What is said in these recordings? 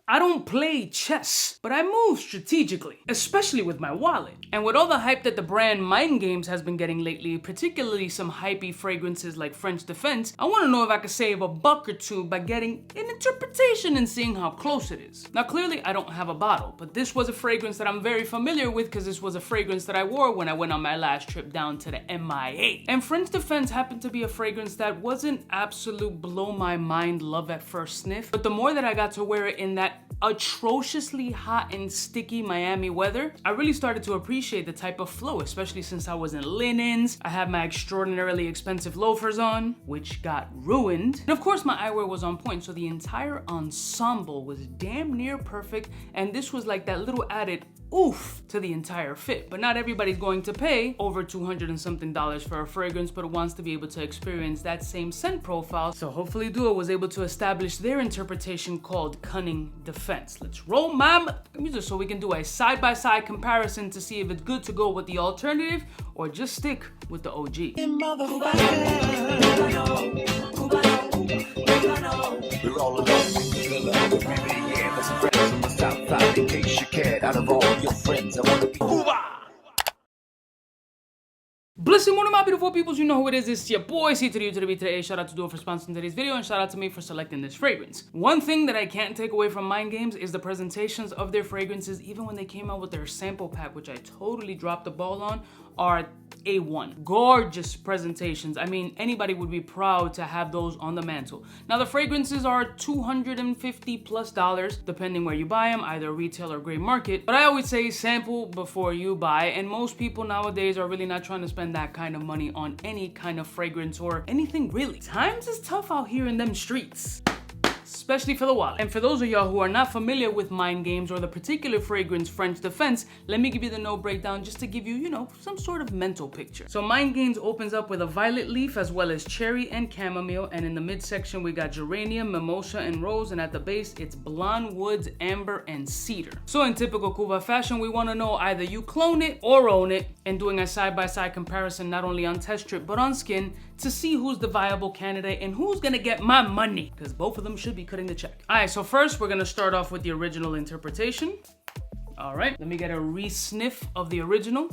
I don't play chess, but I move strategically, especially with my wallet. And with all the hype that the brand 𝗏𝗡𝐺𝐺 has been getting lately, particularly some hypey fragrances like French Defense, I want to know if I could save a buck or two by getting an interpretation and seeing how close it is. Now clearly I don't have a bottle, but this was a fragrance that I'm very familiar with because this was a fragrance that I wore when I went on my last trip down to the MIA. And French Defense happened to be a fragrance that wasn't absolute blow my mind love at first sniff, but the more that I got to wear it in that atrociously hot and sticky Miami weather, I really started to appreciate the type of flow, especially since I was in linens. I had my extraordinarily expensive loafers on, which got ruined. And of course my eyewear was on point, so the entire ensemble was damn near perfect, and this was like that little added oof to the entire fit. But not everybody's going to pay over $200 and something for a fragrance, but wants to be able to experience that same scent profile. So hopefully Duo was able to establish their interpretation called Cunning Defense. Let's roll my music so we can do a side-by-side comparison to see if it's good to go with the alternative or just stick with the OG. We're all alone. In case you cared, out of all your friends, I want to be Cuba. Blessed morning, my beautiful peoples. You know who it is. It's your boy, 𝗙𝗿 Shout out to Duo for sponsoring today's video, and shout out to me for selecting this fragrance. One thing that I can't take away from 𝗏𝗡𝐺𝐺 is the presentations of their fragrances, even when they came out with their sample pack, which I totally dropped the ball on, are A1. Gorgeous presentations. I mean, anybody would be proud to have those on the mantle. Now, the fragrances are $250+ depending where you buy them, either retail or gray market. But I always say sample before you buy, and most people nowadays are really not trying to spend that kind of money on any kind of fragrance or anything really. Times is tough out here in them streets, especially for the wallet. And for those of y'all who are not familiar with 𝗏𝗡𝐺𝐺 or the particular fragrance French Defense, let me give you the note breakdown just to give you, you know, some sort of mental picture. So 𝗏𝗡𝐺𝐺 opens up with a violet leaf as well as cherry and chamomile, and in the midsection we got geranium, mimosa, and rose, and at the base it's blonde woods, amber, and cedar. So in typical Cuba fashion, we want to know either you clone it or own it, and doing a side-by-side comparison not only on test strip but on skin to see who's the viable candidate and who's gonna get my money, because both of them should be cutting the check. All right, so first we're gonna start off with the original interpretation. All right, let me get a re-sniff of the original.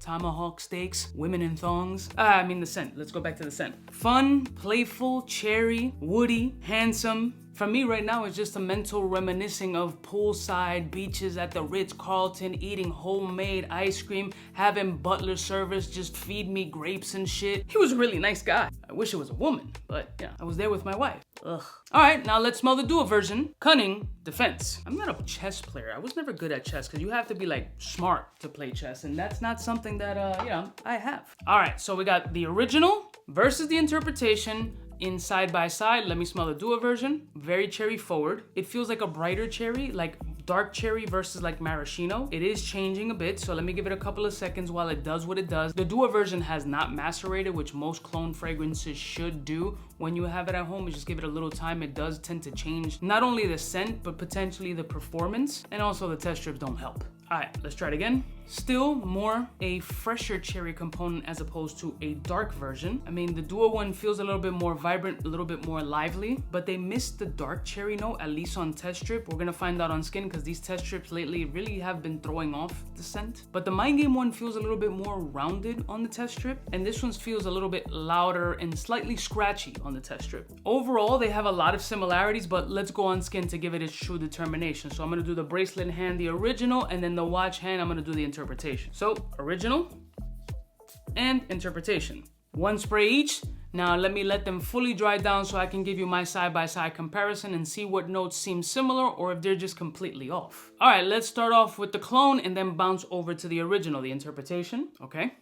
Tomahawk steaks, women in thongs. I mean the scent. Let's go back to the scent. Fun, playful, cherry, woody, handsome. For me right now, it's just a mental reminiscing of poolside beaches at the Ritz-Carlton, eating homemade ice cream, having butler service just feed me grapes and shit. He was a really nice guy. I wish it was a woman, but yeah, I was there with my wife. Ugh. All right, now let's smell the Duo version. Cunning Defense. I'm not a chess player. I was never good at chess because you have to be like smart to play chess, and that's not something that, you know, I have. All right, so we got the original versus the interpretation. In side by side, let me smell the Duo version. Very cherry forward. It feels like a brighter cherry, like dark cherry versus like maraschino. It is changing a bit, so let me give it a couple of seconds while it does what it does. The Duo version has not macerated, which most clone fragrances should do when you have it at home. Just give it a little time. It does tend to change not only the scent, but potentially the performance, and also the test strips don't help. All right, let's try it again. Still more a fresher cherry component as opposed to a dark version. I mean, the Duo one feels a little bit more vibrant, a little bit more lively, but they missed the dark cherry note, at least on test strip. We're gonna find out on skin because these test strips lately really have been throwing off the scent. But the 𝗏𝗡𝐺𝐺 one feels a little bit more rounded on the test strip, and this one feels a little bit louder and slightly scratchy on the test strip. Overall, they have a lot of similarities, but let's go on skin to give it its true determination. So I'm gonna do the bracelet hand, the original, and then the watch hand, I'm gonna do the interpretation. So original and interpretation. One spray each. Now let me let them fully dry down so I can give you my side-by-side comparison and see what notes seem similar or if they're just completely off. All right, let's start off with the clone and then bounce over to the original, the interpretation. Okay.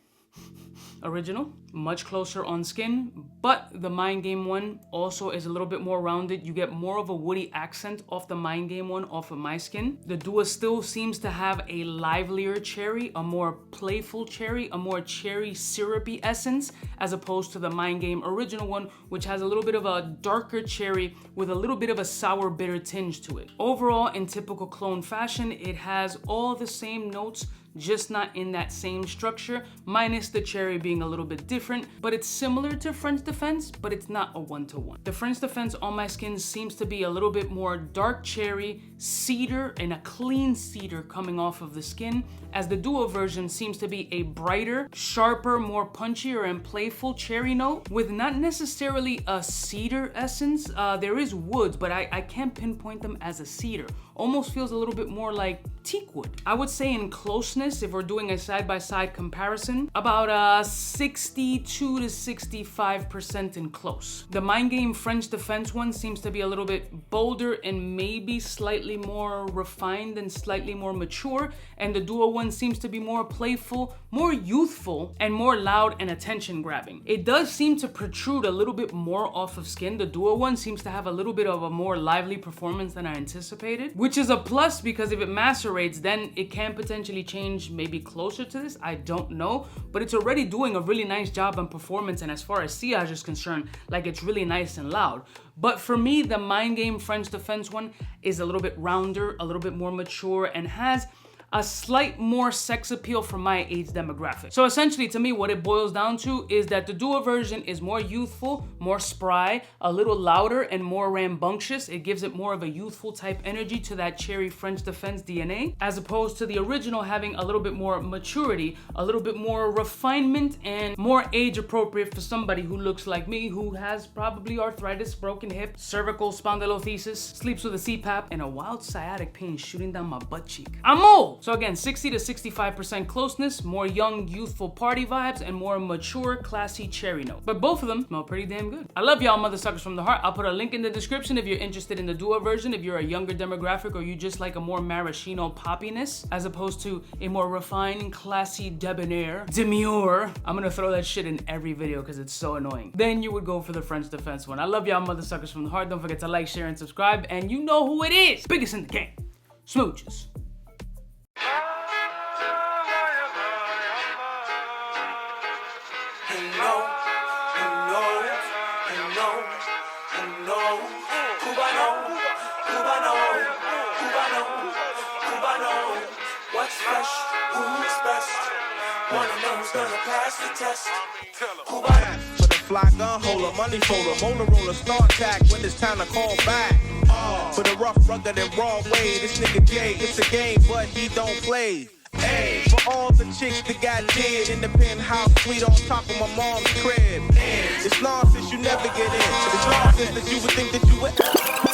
Original, much closer on skin, but the 𝗏𝗡𝐺𝐺 one also is a little bit more rounded. You get more of a woody accent off the 𝗏𝗡𝐺𝐺 one off of my skin. The Duo still seems to have a livelier cherry, a more playful cherry, a more cherry syrupy essence, as opposed to the 𝗏𝗏𝐺𝐺 original one, which has a little bit of a darker cherry with a little bit of a sour bitter tinge to it. Overall, in typical clone fashion, it has all the same notes, just not in that same structure, minus the cherry cherry being a little bit different, but it's similar to French Defense, but it's not a one-to-one. The French Defense on my skin seems to be a little bit more dark cherry, cedar, and a clean cedar coming off of the skin, as the duo version seems to be a brighter, sharper, more punchier and playful cherry note with not necessarily a cedar essence. There is woods, but I can't pinpoint them as a cedar. Almost feels a little bit more like teak wood. I would say in closeness, if we're doing a side-by-side comparison, about 62 to 65% in close. The Mind Game French Defense one seems to be a little bit bolder and maybe slightly more refined and slightly more mature, and the duo one seems to be more playful, more youthful, and more loud and attention-grabbing. It does seem to protrude a little bit more off of skin. The duo one seems to have a little bit of a more lively performance than I anticipated, which is a plus because if it macerates, then it can potentially change maybe closer to this. I don't know, but it's already doing a really nice job on performance, and as far as sillage is concerned, like it's really nice and loud. But for me, the Mind Game French Defense one is a little bit rounder, a little bit more mature, and has a slight more sex appeal for my age demographic. So essentially, to me, what it boils down to is that the duo version is more youthful, more spry, a little louder, and more rambunctious. It gives it more of a youthful type energy to that cherry French Defense DNA, as opposed to the original having a little bit more maturity, a little bit more refinement, and more age appropriate for somebody who looks like me, who has probably arthritis, broken hip, cervical spondylolisthesis, sleeps with a CPAP, and a wild sciatic pain shooting down my butt cheek. I'm old! So again, 60 to 65% closeness, more young, youthful party vibes, and more mature, classy cherry note. But both of them smell pretty damn good. I love y'all mother suckers from the heart. I'll put a link in the description if you're interested in the duo version, if you're a younger demographic or you just like a more maraschino poppiness as opposed to a more refined, classy, debonair, demure. I'm gonna throw that shit in every video because it's so annoying. Then you would go for the French Defense one. I love y'all mother suckers from the heart. Don't forget to like, share, and subscribe. And you know who it is. Biggest in the game. Smooches. What's fresh? Who's best? Wanna know who's gonna pass the test? 𝗙𝐿. For the fly gun holder, money folder, motor roller, start tag when it's time to call back. For the rough, rugged, and raw way, this nigga Jay, it's a game, but he don't play. Hey, for all the chicks that got dead in the penthouse suite on top of my mom's crib. It's nonsense you never get in. It's nonsense that you would think that you would.